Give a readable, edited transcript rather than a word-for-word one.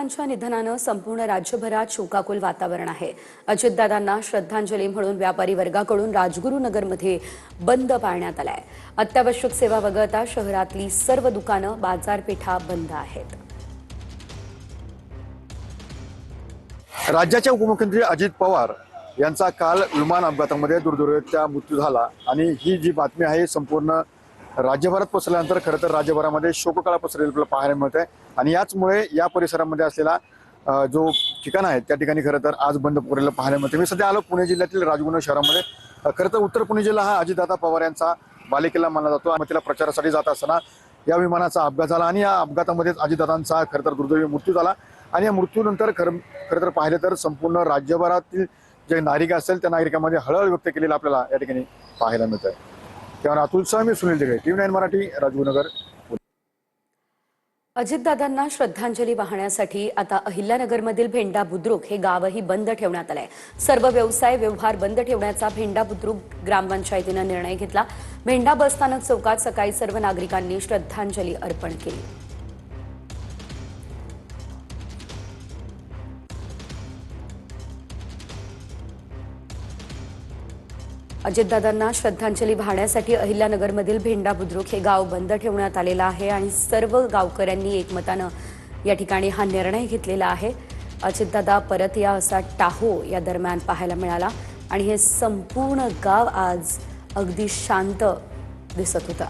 त्यांच्या निधनानं संपूर्ण राज्यभरात शोकाकुल वातावरण आहे। अजितदादांना श्रद्धांजली म्हणून व्यापारी वर्गाकडून राजगुरुनगरमध्ये बंद पाळण्यात आलाय। अत्यावश्यक सेवा वगळता शहरातली सर्व दुकानं, बाजारपेठा बंद आहेत। राज्याचे उपमुख्यमंत्री अजित पवार यांचा काल विमान अपघातामध्ये दुर्दैवाने मृत्यू झाला आणि ही जी बातमी आहे संपूर्ण राज्यभरात पसरल्यानंतर खरं तर राज्यभरामध्ये शोककळा पसरलेला पाहायला मिळत आहे आणि याचमुळे या परिसरामध्ये असलेला जो ठिकाण आहे त्या ठिकाणी खरं तर आज बंद पडलेलं पाहायला मिळते। मी सध्या आलो पुणे जिल्ह्यातील राजगुरू शहरामध्ये। खरं तर उत्तर पुणे जिल्हा हा अजितदादा पवार यांचा बालेकिल्ला मानला जातो आणि तिला प्रचारासाठी जात असताना या विमानाचा अपघात झाला आणि या अपघातामध्येच अजितदादांचा खरं तर दुर्दैवी मृत्यू झाला आणि या मृत्यूनंतर खरं तर पाहिलं तर संपूर्ण राज्यभरातील जे नागरिक असतील त्या नागरिकांमध्ये हळहळ व्यक्त केलेला आपल्याला या ठिकाणी पाहायला मिळत आहे। त्यावर अतुल सह मी सुनील दिघे, TV9 मराठी, राजगुरुनगर। अजितदादांना श्रद्धांजली वाहण्यासाठी आता अहिल्यानगरमधील भेंडा बुद्रुक हे गावही बंद ठेवण्यात आलंय। सर्व व्यवसाय व्यवहार बंद ठेवण्याचा भेंडा बुद्रुक ग्रामपंचायतीने निर्णय घेतला। भेंडा बसस्थानक चौकात सकाळी सर्व नागरिकांनी श्रद्धांजली अर्पण केली। अजितदादांना श्रद्धांजली वाहण्यासाठी अहिल्यानगरमधील भेंडा बुद्रुक हे गाव बंद ठेवण्यात आलेलं आहे आणि सर्व गावकऱ्यांनी एकमतानं या ठिकाणी हा निर्णय घेतलेला आहे। अजितदादा परत या असा टाहो या दरम्यान पाहायला मिळाला आणि हे संपूर्ण गाव आज अगदी शांत दिसत होतं।